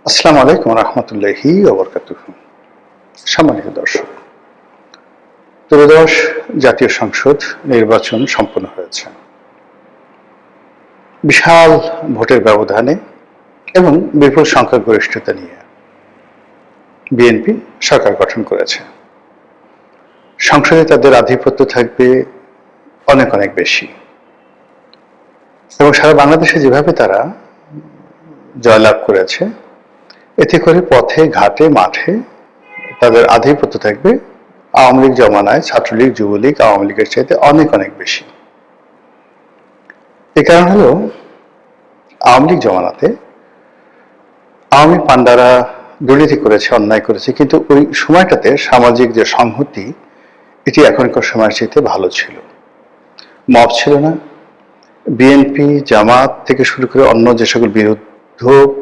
আসসালামু আলাইকুম রহমতুল্লাহি ওয়া বারাকাতুহু। সম্মানিত দর্শক, ত্রয়োদশ জাতীয় সংসদ নির্বাচন সম্পন্ন হয়েছে বিশাল ভোটের ব্যবধানে এবং বিপুল সংখ্যাগরিষ্ঠতা নিয়ে বিএনপি সরকার গঠন করেছে। সংসদে তাদের আধিপত্য থাকবে অনেক অনেক বেশি এবং সারা বাংলাদেশে যেভাবে তারা জয়লাভ করেছে, এতে করে পথে ঘাটে মাঠে তাদের আধিপত্য থাকবে আওয়ামী লীগ জমানায় ছাত্রলীগ যুবলীগ আওয়ামী লীগের চাইতে অনেক অনেক বেশি। এ কারণ হলো আওয়ামী লীগ জমানাতে আওয়ামী পান্ডারা দুর্নীতি করেছে, অন্যায় করেছে, কিন্তু ওই সময়টাতে সামাজিক যে সংহতি এটি এখনকার সময়ের চাইতে ভালো ছিল। মব ছিল না। বিএনপি জামাত থেকে শুরু করে অন্য যে সকল বিরুদ্ধ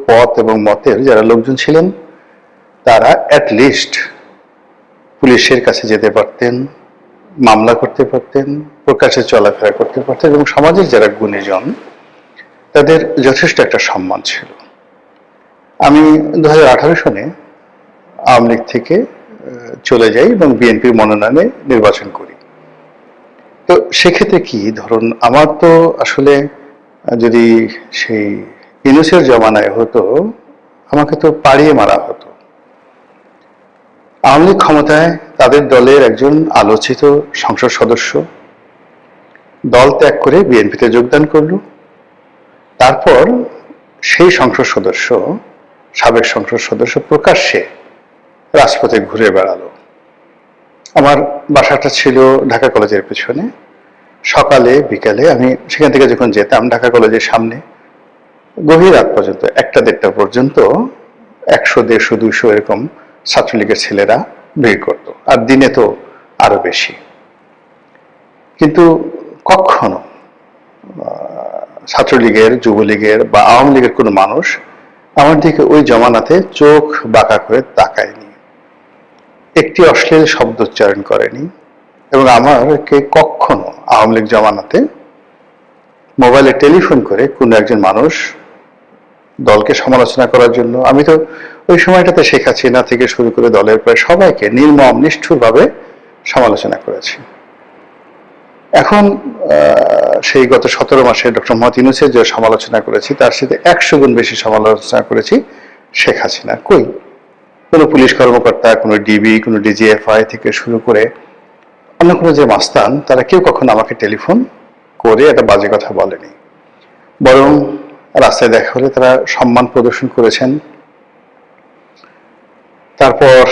পথ এবং মতের যারা লোকজন ছিলেন তারা অ্যাটলিস্ট পুলিশের কাছে যেতে পারতেন, মামলা করতে পারতেন, প্রকাশ্যে চলাফেরা করতে পারতেন এবং সমাজের যারা গুণীজন তাদের যথেষ্ট একটা সম্মান ছিল। আমি 2018 সনে আওয়ামী লীগ থেকে চলে যাই এবং বিএনপির মনোনয়নে নির্বাচন করি। তো সেক্ষেত্রে কি ধরুন, আমার তো আসলে যদি সেই ইউনূসের জমানায় হতো আমাকে তো পাড়িয়ে মারা হতো। আওয়ামী লীগ ক্ষমতায় তাদের দলের একজন আলোচিত সংসদ সদস্য দল ত্যাগ করে বিএনপিতে যোগদান করল। তারপর সেই সংসদ সদস্য, সাবেক সংসদ সদস্য প্রকাশ্যে রাজপথে ঘুরে বেড়ালো। আমার বাসাটা ছিল ঢাকা কলেজের পেছনে। সকালে বিকালে আমি সেখান থেকে যখন যেতাম ঢাকা কলেজের সামনে, গভীর রাত পর্যন্ত 1টা-1.5টা পর্যন্ত 100, 150, 200 এরকম ছাত্রলীগের ছেলেরা ভিড় করত, আর দিনে তো আরো বেশি। কিন্তু কখনো ছাত্রলীগের, যুবলীগের বা আওয়ামী লীগের কোনো মানুষ আমার দিকে ওই জমানাতে চোখ বাঁকা করে তাকায়নি, একটি অশ্লীল শব্দ উচ্চারণ করেনি এবং আমাকে কখনো আওয়ামী লীগ জমানাতে মোবাইলে টেলিফোন করে কোনো একজন মানুষ দলকে সমালোচনা করার জন্য, আমি তো ওই সময়টাতে শেখ হাসিনা থেকে শুরু করে দলের প্রায় সবাইকে নির্মম নিষ্ঠুরভাবে সমালোচনা করেছি। এখন সেই গত 17 মাসে ডক্টর মোহাম্মদ ইউনূসের যে সমালোচনা করেছি তার সাথে 100 গুণ বেশি সমালোচনা করেছি শেখ হাসিনা। কই কোনো পুলিশ কর্মকর্তা, কোনো ডিবি, কোনো ডিজিএফআই থেকে শুরু করে অন্য কোনো যে মাস্তান, তারা কেউ কখনো আমাকে টেলিফোন করে একটা বাজে কথা বলেনি, বরং রাস্তায় দেখা হলে তারা সম্মান প্রদর্শন করেছেন, তারপর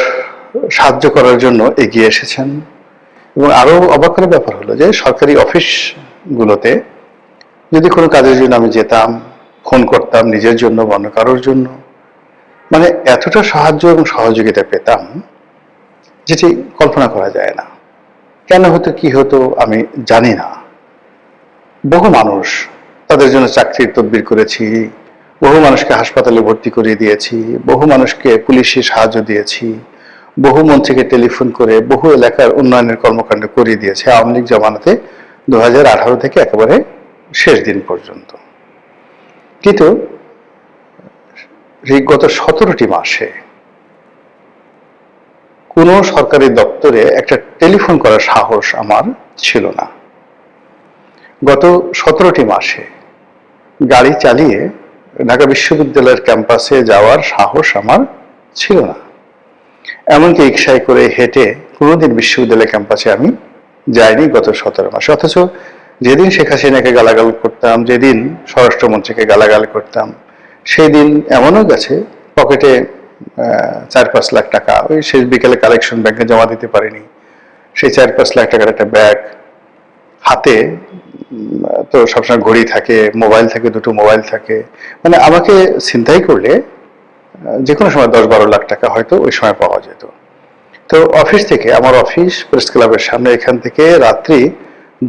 সাহায্য করার জন্য এগিয়ে এসেছেন। এবং আরো অবাক করার ব্যাপার হলো যে সরকারি অফিসগুলোতে যদি কোনো কাজের জন্য আমি যেতাম, ফোন করতাম নিজের জন্য বা অন্য কারোর জন্য, মানে এতটা সাহায্য এবং সহযোগিতা পেতাম যেটি কল্পনা করা যায় না। কেন হতো, কি হতো আমি জানি না। বহু মানুষ, তাদের জন্য চাকরির তদবির করেছি, বহু মানুষকে হাসপাতালে ভর্তি করিয়ে দিয়েছি, বহু মানুষকে পুলিশি সাহায্য দিয়েছি, বহু মন্ত্রীকে টেলিফোন করে বহু এলাকার উন্নয়নের কর্মকাণ্ড করিয়ে দিয়েছে আওয়ামী লীগ জমানাতে 2018 থেকে একেবারে শেষ দিন পর্যন্ত। কিন্তু গত 17টি মাসে কোনো সরকারি দপ্তরে একটা টেলিফোন করার সাহস আমার ছিল না। গত 17টি মাসে গাড়ি চালিয়ে ঢাকা বিশ্ববিদ্যালয়ের ক্যাম্পাসে যাওয়ার সাহস আমার ছিল না। এমনকি রিকশায় করে হেঁটে কোনোদিন বিশ্ববিদ্যালয় ক্যাম্পাসে আমি যাইনি গত 17 মাসে। অথচ যেদিন শেখ হাসিনাকে গালাগাল করতাম, যেদিন স্বরাষ্ট্রমন্ত্রীকে গালাগাল করতাম, সেই দিন এমনও গেছে পকেটে 4-5 লাখ টাকা ওই শেষ বিকেলে কালেকশন ব্যাংকে জমা দিতে পারিনি, সেই 4-5 লাখ টাকার একটা ব্যাগ হাতে, তো সবসময় ঘড়ি থাকে, মোবাইল থাকে, 2টো মোবাইল থাকে, মানে আমাকে ছিনতাই করলে যে কোনো সময় 10-12 লাখ টাকা হয়তো ওই সময় পাওয়া যেত। তো অফিস থেকে, আমার অফিস প্রেস ক্লাবের সামনে, এখান থেকে রাত্রি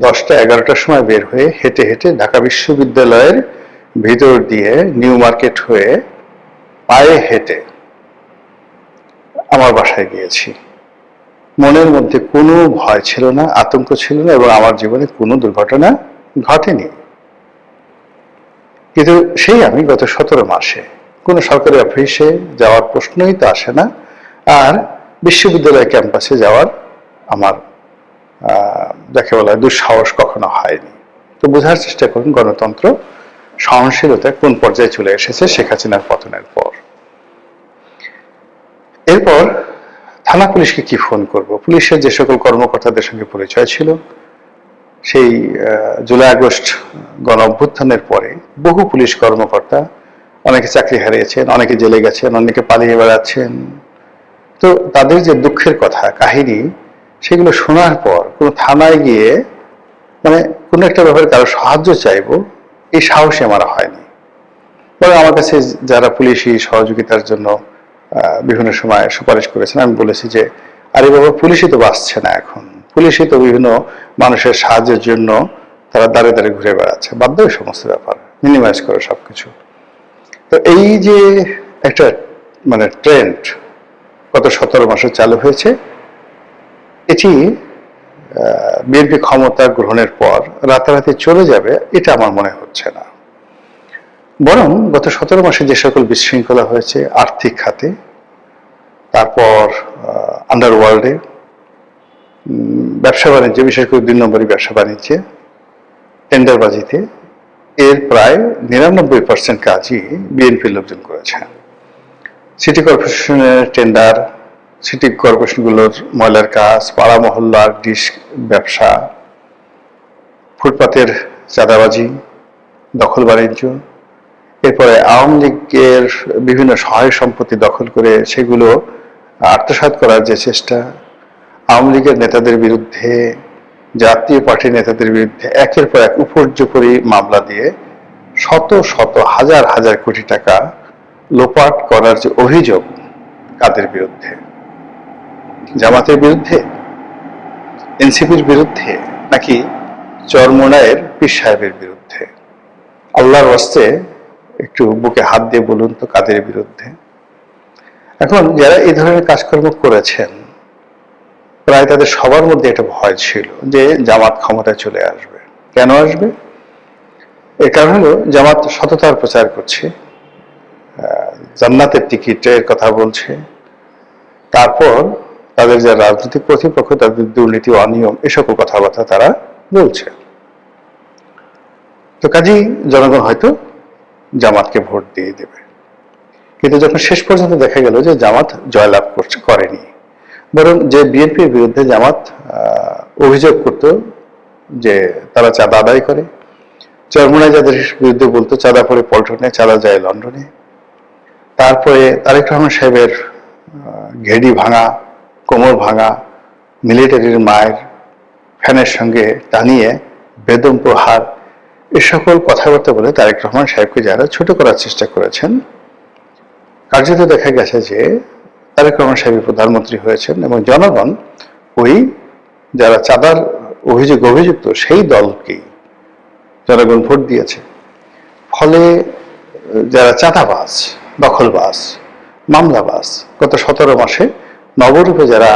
10টা-11টার সময় বের হয়ে হেঁটে হেঁটে ঢাকা বিশ্ববিদ্যালয়ের ভিতর দিয়ে নিউ মার্কেট হয়ে পায়ে হেঁটে আমার বাসায় গিয়েছি। মনের মধ্যে কোনো ভয় ছিল না, আতঙ্ক ছিল না এবং আমার জীবনে কোনো দুর্ঘটনা ঘটেনি। কিন্তু সেই আমি গত 17 মাসে কোনো সরকারি অফিসে যাওয়ার প্রশ্নই তো আসে না, আর বিশ্ববিদ্যালয় ক্যাম্পাসে যাওয়ার আমার যাকে বলা হয় দুঃসাহস কখনো হয়নি। তো বোঝার চেষ্টা করুন গণতন্ত্র সহনশীলতা কোন পর্যায়ে চলে এসেছে শেখ হাসিনার পতনের পর। এরপর থানা পুলিশকে কি ফোন করব? পুলিশের যে সকল কর্মকর্তাদের সঙ্গে পরিচয় ছিল, সেই জুলাই আগস্ট গণ অভ্যুত্থানের পরে বহু পুলিশ কর্মকর্তা, অনেকে চাকরি হারিয়েছেন, অনেকে জেলে গেছেন, অনেকে পালিয়ে বেড়াচ্ছেন। তো তাদের যে দুঃখের কথা কাহিনী, সেগুলো শোনার পর কোনো থানায় গিয়ে মানে কোনো একটা ব্যাপারে কারো সাহায্য চাইবো, এই সাহসী আমার হয়নি। বরং আমার কাছে যারা পুলিশি সহযোগিতার জন্য বিভিন্ন সময় সুপারিশ করেছেন, আমি বলেছি যে আরে বাবা, পুলিশই তো বাঁচছে না এখন, পুলিশই তো বিভিন্ন মানুষের সাহায্যের জন্য তারা দাঁড়ে দাঁড়িয়ে ঘুরে বেড়াচ্ছে, বাধ্য এই সমস্ত ব্যাপার মিনিমাইজ করে সবকিছু। তো এই যে একটা মানে ট্রেন্ড গত 17 মাসে চালু হয়েছে, এটি বিএনপি ক্ষমতা গ্রহণের পর রাতারাতি চলে যাবে এটা আমার মনে হচ্ছে না। বরং গত 17 মাসে যে সকল বিশৃঙ্খলা হয়েছে আর্থিক খাতে, তারপর আন্ডারওয়ার্ল্ডে, ব্যবসা বাণিজ্যে, বিশেষ করে 2 নম্বরই ব্যবসা বাণিজ্যে, টেন্ডারবাজিতে, এর প্রায় 99% কাজই বিএনপির লোকজন করেছে। সিটি কর্পোরেশনের টেন্ডার, সিটি কর্পোরেশনগুলোর ময়লার কাজ, পাড়া মহল্লার ডিশ ব্যবসা, ফুটপাতের চাঁদাবাজি, দখল বাণিজ্য, এরপরে আওয়ামী লীগের বিভিন্ন সহায় সম্পত্তি দখল করে সেগুলো আত্মসাৎ করার যে চেষ্টা, আওয়ামী লীগের নেতাদের বিরুদ্ধে, জাতীয় পার্টির নেতাদের বিরুদ্ধে একের পর এক উপর্যুপরি মামলা দিয়ে শত শত হাজার হাজার কোটি টাকা লোপাট করার যে অভিযোগ, কাদের বিরুদ্ধে? জামাতের বিরুদ্ধে, এনসিপির বিরুদ্ধে, নাকি চরমোনাইয়ের পীর সাহেবের বিরুদ্ধে? আল্লাহর ওয়াস্তে একটু বুকে হাত দিয়ে বলুন তো কাদের বিরুদ্ধে? এখন যারা এই ধরনের কাজকর্ম করেছেন, প্রায় তাদের সবার মধ্যে একটা ভয় ছিল যে জামাত ক্ষমতায় চলে আসবে। কেন আসবে? এর কারণ হলো জামাত সততার প্রচার করছে, জান্নাতের টিকিটের কথা বলছে, তারপর তাদের যে রাজনৈতিক প্রতিপক্ষ তাদের দুর্নীতি, অনিয়ম, এসকল কথাবার্তা তারা বলছে। তো কাজেই জনগণ হয়তো জামাতকে ভোট দিয়ে দেবে। কিন্তু যখন শেষ পর্যন্ত দেখা গেল যে জামাত জয়লাভ করেনি, বরং যে বিএনপির বিরুদ্ধে জামাত অভিযোগ করত যে তারা চাঁদা আদায় করে, চরমোনাই যাদের বিরুদ্ধে বলতো চাঁদা পড়ে পল্টনে, চাঁদা যায় লন্ডনে, তারপরে তারেক রহমান সাহেবের ঘেড়ি ভাঙা, কোমর ভাঙা, মিলিটারির মায়ের ফ্যানের সঙ্গে টানিয়ে বেদম প্রহার, এ সকল কথাবার্তা বলে তারেক রহমান সাহেবকে যারা ছোট করার চেষ্টা করেছেন, কার্যত দেখা গেছে যে তারেক রহমান সাহেব প্রধানমন্ত্রী হয়েছেন এবং জনগণ ওই যারা চাঁদার অভিযুক্ত সেই দলকেই জনগণ ভোট দিয়েছে। ফলে যারা চাঁদাবাজ, দখলবাজ, মামলাবাজ, গত 17 মাসে নবরূপে যারা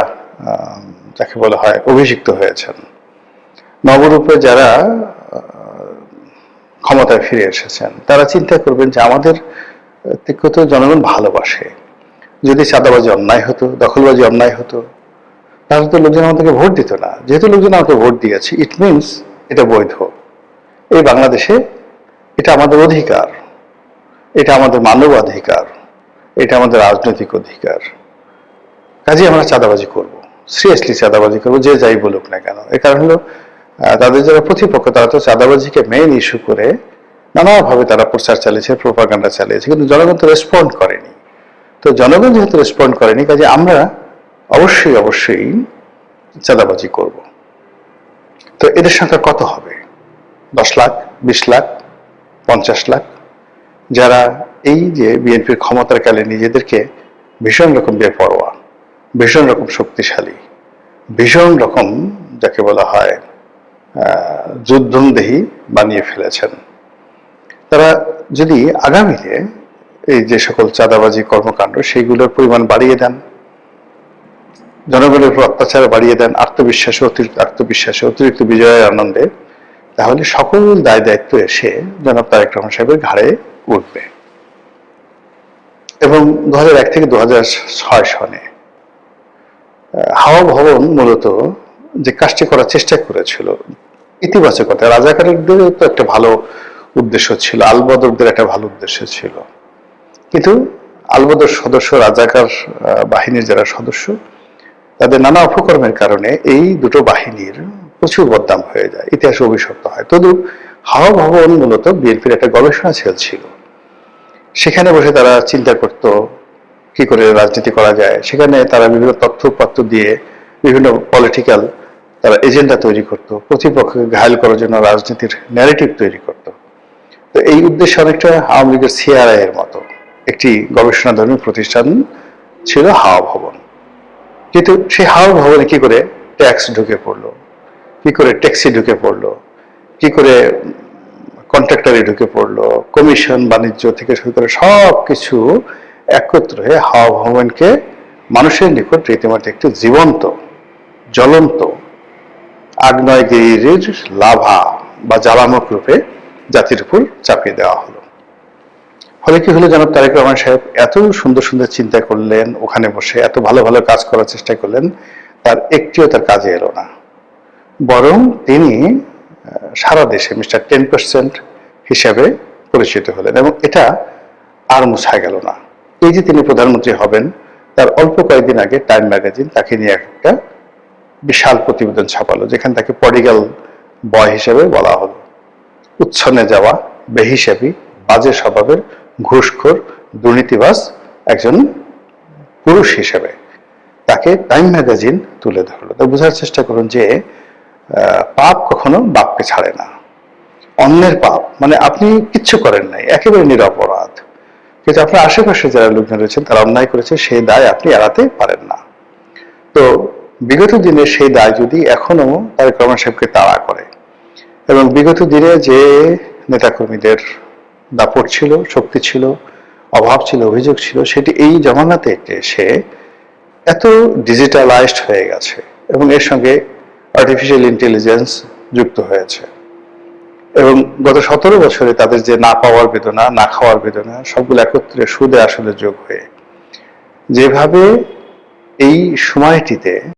যাকে বলা হয় অভিষিক্ত হয়েছেন, নবরূপে যারা ক্ষমতায় ফিরে এসেছেন, তারা চিন্তা করবেন যে আমাদের তো জনগণ ভালোবাসে। যদি চাঁদাবাজি অন্যায় হতো, দখলবাজি অন্যায় হতো, তাহলে তো লোকজন আমাদেরকে ভোট দিত না। যেহেতু লোকজন আমাকে ভোট দিয়েছে, ইট মিনস এটা বৈধ। এই বাংলাদেশে এটা আমাদের অধিকার, এটা আমাদের মানবাধিকার, এটা আমাদের রাজনৈতিক অধিকার। কাজেই আমরা চাঁদাবাজি করব, সিরিয়াসলি চাঁদাবাজি করবো, যে যাই বলুক না কেন। এ কারণ হলো তাদের যারা প্রতিপক্ষ তারা তো চাঁদাবাজিকে মেইন ইস্যু করে নানাভাবে তারা প্রচার চালিয়েছে, প্রোপাগান্ডা চালিয়েছে, কিন্তু জনগণ তো রেসপন্ড করেনি। তো জনগণ যেহেতু রেসপন্ড করেনি, কাজে আমরা অবশ্যই চাঁদাবাজি করব। তো এদের সংখ্যা কত হবে? 10 লাখ, 20 লাখ, 50 লাখ, যারা এই যে বিএনপির ক্ষমতার কালে নিজেদেরকে ভীষণ রকম বেপরোয়া, ভীষণ রকম শক্তিশালী, ভীষণ রকম যাকে বলা হয় যুদ্ধমদেহী বানিয়ে ফেলেছেন। তারা যদি আগামীতে এই যে সকল চাঁদাবাজি কর্মকাণ্ড সেইগুলোর পরিমাণ বাড়িয়ে দেন, জনগণের উপর অত্যাচার বাড়িয়ে দেন, আত্মবিশ্বাসে অতিরিক্ত বিজয়ের আনন্দে, তাহলে সকল দায় দায়িত্ব এসে জনাব তারেক রহমান সাহেবের ঘাড়ে উঠবে। এবং 2001 থেকে 2006 সনে হাওয়া ভবন মূলত যে কাজটি করার চেষ্টা করেছিল ইতিবাচকতা, রাজাকারদেরও তো একটা ভালো উদ্দেশ্য ছিল, আলবদরদের একটা ভালো উদ্দেশ্য ছিল, কিন্তু আলবদর সদস্য, রাজাকার বাহিনীর যারা সদস্য, তাদের নানা অপকর্মের কারণে এই দুটো বাহিনীর প্রচুর বদনাম হয়ে যায়, ইতিহাসে অভিশপ্ত হয়। তদু হাওয়া ভবন মূলত বিএনপির একটা গবেষণা সেল ছিল। সেখানে বসে তারা চিন্তা করত কি করে রাজনীতি করা যায়। সেখানে তারা বিভিন্ন তথ্য উপাত্ত দিয়ে বিভিন্ন পলিটিক্যাল তারা এজেন্ডা তৈরি করত, প্রতিপক্ষকে ঘায়ল করার জন্য রাজনীতির ন্যারেটিভ তৈরি করত। তো এই উদ্দেশ্যে অনেকটা আওয়ামী লীগের সিআরআই এর মতো একটি গবেষণাধর্মী প্রতিষ্ঠান ছিল হাওয়া ভবন। কিন্তু সেই হাওয়া ভবনে কি করে ট্যাক্স ঢুকে পড়লো, কি করে ট্যাক্সি ঢুকে পড়লো, কি করে কন্ট্রাক্টরে ঢুকে পড়লো, কমিশন বাণিজ্য থেকে শুরু করে সব কিছু একত্র হয়ে হাওয়া ভবনকে মানুষের নিকট রীতিমতো একটি জীবন্ত জ্বলন্ত আগ্নেয়গিরির লাভা বা জ্বালামুখ রূপে জাতির উপর চাপিয়ে দেওয়া হলো। ফলে কি হলো, জনাব তারেক রহমান সাহেব এত সুন্দর সুন্দর চিন্তা করলেন, ওখানে বসে এত ভালো ভালো কাজ করার চেষ্টা করলেন, তার একটিও তার কাজে এলো না। বরং তিনি সারা দেশে মিস্টার 10% হিসাবে পরিচিত হলেন, এবং এটা আর মুছা গেল না। এই যে তিনি প্রধানমন্ত্রী হবেন, তার অল্প কয়েকদিন আগে টাইম ম্যাগাজিন তাকে নিয়ে একটা বিশাল প্রতিবেদন ছাপালো, যেখানে তাকে প্রডিগাল বয় হিসেবে বলা হলো, উচ্ছনে যাওয়া, বেহিসাবি, বাজে স্বভাবের, ঘুষখোর, দুর্নীতিবাজ একজন পুরুষ হিসেবে তাকে টাইম ম্যাগাজিন তুলে ধরলো। তা বোঝার চেষ্টা করুন যে পাপ কখনো বাপকে ছাড়ে না। অন্যের পাপ মানে আপনি কিচ্ছু করেন নাই, একেবারে নিরপরাধ, কিন্তু আপনার আশেপাশে যারা লোকজন রয়েছেন তারা অন্যায় করেছে, সেই দায় আপনি এড়াতে পারেন না। তো বিগত দিনে সেই দায় যদি এখনো তারেক রহমান সাহেবকে তাড়া করে, এবং বিগত দিনে যে নেতাকর্মীদের দাপট ছিল, শক্তি ছিল, অভাব ছিল, অভিযোগ ছিল, সেটি এই জমানাতে এসে এত ডিজিটালাইজড হয়ে গেছে, এবং এর সঙ্গে আর্টিফিশিয়াল ইন্টেলিজেন্স যুক্ত হয়েছে, এবং গত 17 বছরে তাদের যে না পাওয়ার বেদনা, না খাওয়ার বেদনা, সবগুলো একত্রে সুদে আসলে যোগ হয়ে যেভাবে এই সময়টিতে